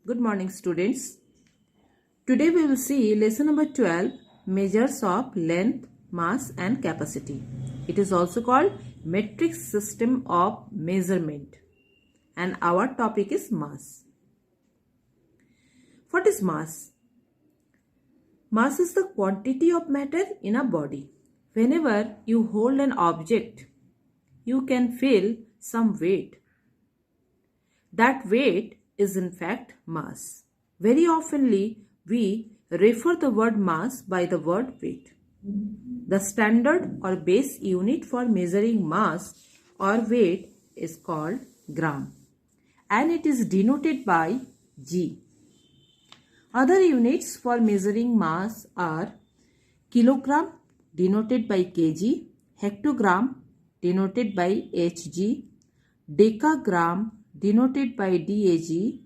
Good morning, students. Today we will see lesson number 12, measures of length, mass and capacity. It is also called metric system of measurement, and our topic is mass. What is mass? Mass is the quantity of matter in a body. Whenever you hold an object, you can feel some weight. That weight is in fact mass. Very oftenly, we refer the word mass by the word weight. The standard or base unit for measuring mass or weight is called gram, and it is denoted by G. Other units for measuring mass are kilogram denoted by kg, hectogram denoted by hg, decagram denoted by DAG.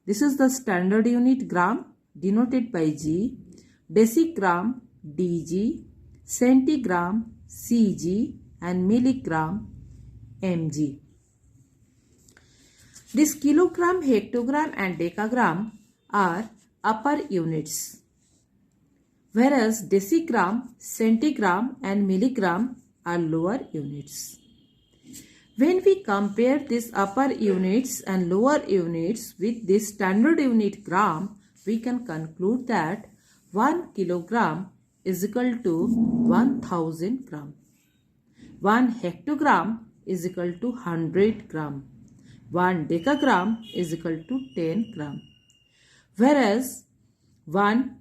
This is the standard unit gram denoted by G, decigram DG, centigram CG and milligram mg. This kilogram, hectogram and decagram are upper units, whereas decigram, centigram and milligram are lower units. When we compare these upper units and lower units with this standard unit gram, we can conclude that 1 kilogram is equal to 1000 gram. 1 hectogram is equal to 100 gram. 1 decagram is equal to 10 gram. Whereas 1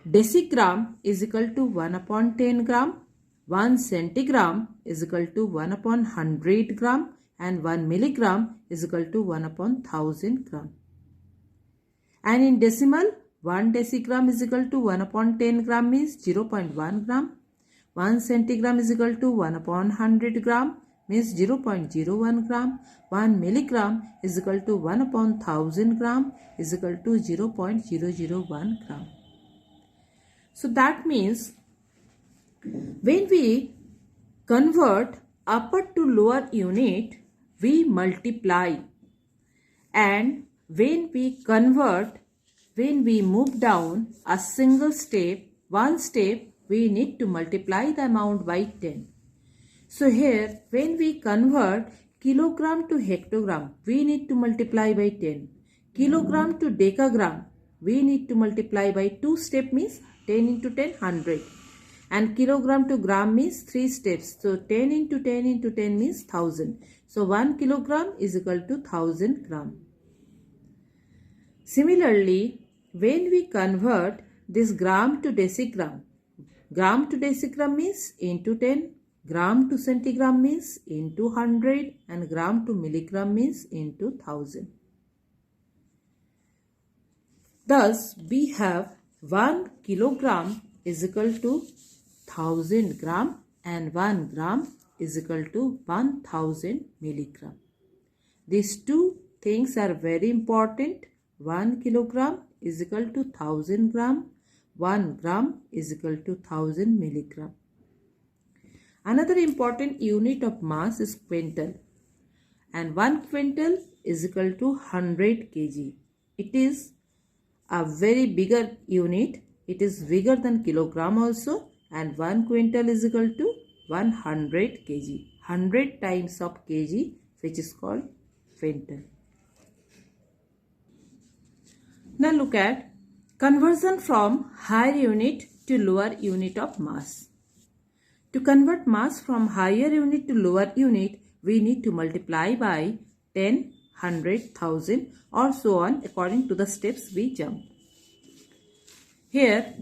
decigram is equal to 1 upon 10 gram. 1 centigram is equal to 1 upon 100 gram and 1 milligram is equal to 1 upon 1000 gram. And in decimal, 1 decigram is equal to 1 upon 10 gram means 0.1 gram. 1 centigram is equal to 1 upon 100 gram means 0.01 gram. 1 milligram is equal to 1 upon 1000 gram is equal to 0.001 gram. So that means when we convert upper to lower unit, we multiply, and when we move down a single step, one step, we need to multiply the amount by 10. So here, when we convert kilogram to hectogram, we need to multiply by 10. Kilogram to decagram, we need to multiply by 2 steps means 10 into 10, 100. And kilogram to gram means 3 steps. So 10 into 10 into 10 means 1000. So 1 kilogram is equal to 1000 gram. Similarly, when we convert this gram to decigram means into 10, gram to centigram means into 100 and gram to milligram means into 1000. Thus, we have 1 kilogram is equal to 1000 gram and 1 gram is equal to 1000 milligram. These two things are very important. 1 kilogram is equal to 1000 gram. 1 gram is equal to 1000 milligram. Another important unit of mass is quintal, and 1 quintal is equal to 100 kg. It is a very bigger unit. It is bigger than kilogram also, and 1 quintal is equal to 100 kg. 100 times of kg, which is called quintal. Now look at conversion from higher unit to lower unit of mass. To convert mass from higher unit to lower unit, we need to multiply by 10, 100, 1000 or so on according to the steps we jump. Here,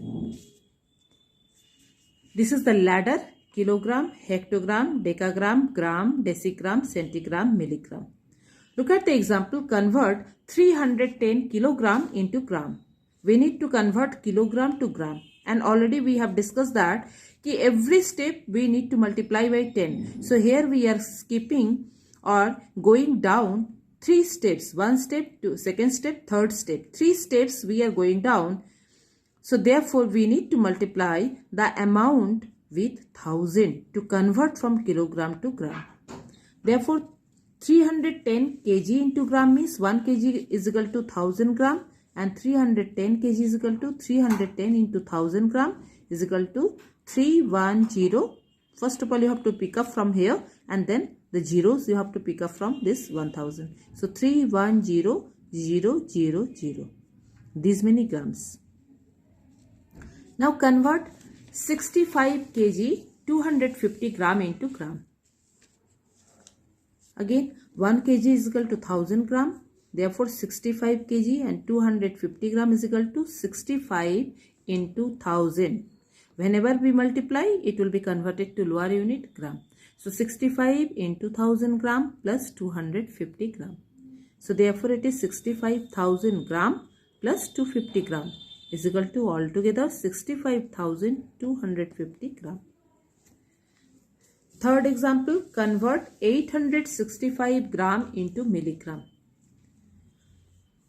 this is the ladder: kilogram, hectogram, decagram, gram, decigram, centigram, milligram. Look at the example. Convert 310 kilogram into gram. We need to convert kilogram to gram, and already we have discussed that every step we need to multiply by 10. So here we are skipping or going down 3 steps. 1 step, to second step, third step. 3 steps we are going down. So therefore we need to multiply the amount with 1000 to convert from kilogram to gram. Therefore 310 kg into gram means 1 kg is equal to 1000 gram, and 310 kg is equal to 310 into 1000 gram is equal to 310. First of all, you have to pick up from here, and then the zeros you have to pick up from this 1000. So 310,000. These many grams. Now convert 65 kg 250 gram into gram. Again, 1 kg is equal to 1000 gram. Therefore, 65 kg and 250 gram is equal to 65 into 1000. Whenever we multiply, it will be converted to lower unit gram. So, 65 into 1000 gram plus 250 gram. So, therefore, it is 65,000 gram plus 250 gram is equal to altogether 65,250 gram. Third example, convert 865 gram into milligram.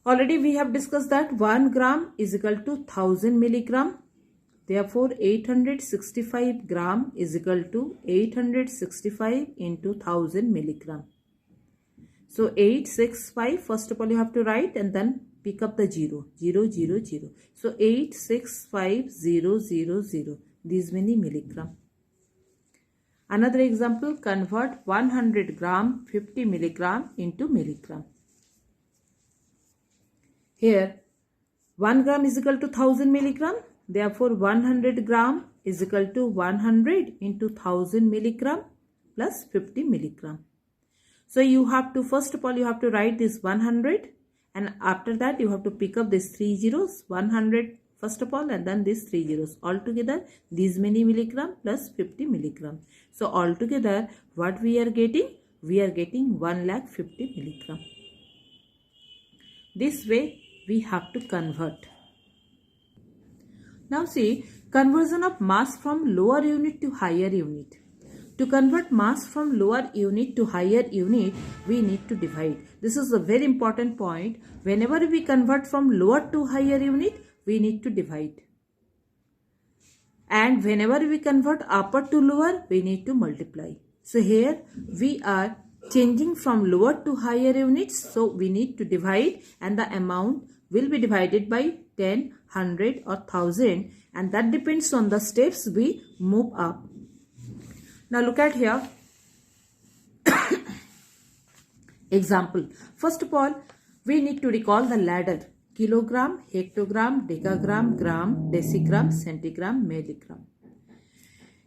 Already we have discussed that 1 gram is equal to 1000 milligram. Therefore, 865 gram is equal to 865 into 1000 milligram. So, 865, first of all you have to write and then pick up the 0. So, 865,000, these many milligram. Another example, convert 100 gram 50 milligram into milligram. Here, 1 gram is equal to 1000 milligram. Therefore, 100 gram is equal to 100 into 1000 milligram plus 50 milligram. So, you have to, first of all, you have to write this 100, and after that you have to pick up these 3 zeros, 100 first of all, and then these 3 zeros. Altogether, these many milligram plus 50 milligram. So, altogether, what we are getting? We are getting 150 milligram. This way, we have to convert. Now see, conversion of mass from lower unit to higher unit. To convert mass from lower unit to higher unit, we need to divide. This is a very important point. Whenever we convert from lower to higher unit, we need to divide. And whenever we convert upper to lower, we need to multiply. So here we are changing from lower to higher units. So we need to divide, and the amount will be divided by 10, 100 or 1000, and that depends on the steps we move up. Now look at here. Example. First of all, we need to recall the ladder. Kilogram, hectogram, decagram, gram, decigram, centigram, milligram.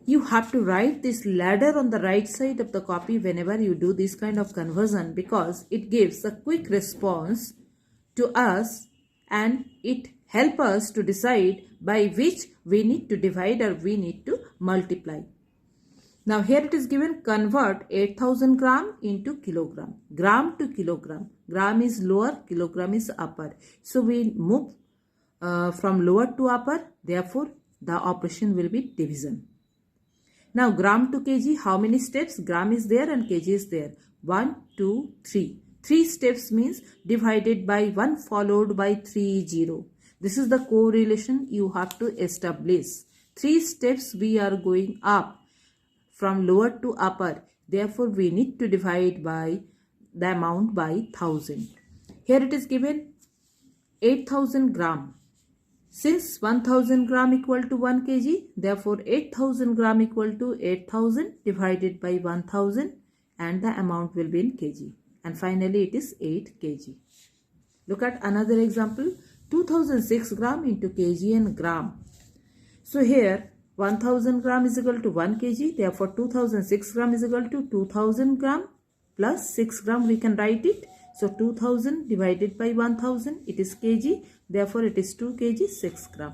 You have to write this ladder on the right side of the copy whenever you do this kind of conversion, because it gives a quick response to us and it helps us to decide by which we need to divide or we need to multiply. Now here it is given, convert 8000 gram into kilogram. Gram to kilogram. Gram is lower, kilogram is upper. So we move from lower to upper. Therefore, the operation will be division. Now gram to kg, how many steps? Gram is there and kg is there. 1, 2, 3. 3 steps means divided by 1 followed by 3 0. This is the correlation you have to establish. 3 steps we are going up from lower to upper. Therefore, we need to divide by the amount by 1000. Here it is given 8000 gram. Since 1000 gram equal to 1 kg, therefore 8000 gram equal to 8000 divided by 1000, and the amount will be in kg. And finally, it is 8 kg. Look at another example. 2006 gram into kg and gram. So here 1000 gram is equal to 1 kg. Therefore, 2006 gram is equal to 2000 gram plus 6 gram. We can write it. So, 2000 divided by 1000, it is kg. Therefore, it is 2 kg 6 gram.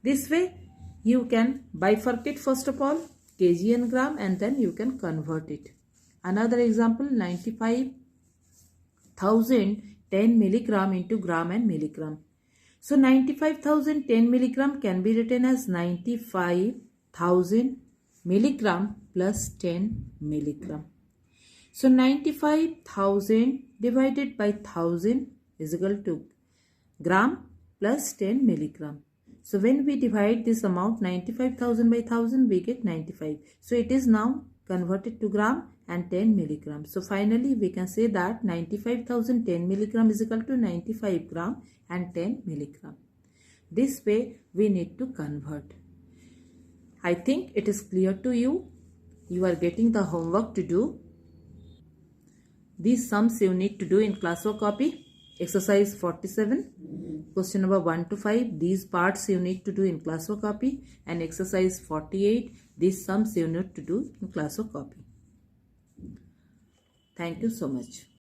This way, you can bifurcate first of all kg and gram, and then you can convert it. Another example, 95,000 10 milligram into gram and milligram. So 95,000 10 milligram can be written as 95,000 milligram plus 10 milligram. So 95,000 divided by 1000 is equal to gram plus 10 milligram. So when we divide this amount 95,000 by 1000, we get 95. So it is now converted to gram and 10 milligram. So finally we can say that 95,000 10 milligram is equal to 95 gram and 10 milligram. This way we need to convert. I think it is clear to you. You are getting the homework to do. These sums you need to do in classwork copy. Exercise 47, question number 1 to 5. These parts you need to do in classwork copy. And exercise 48, these sums you need to do in classwork copy. Thank you so much.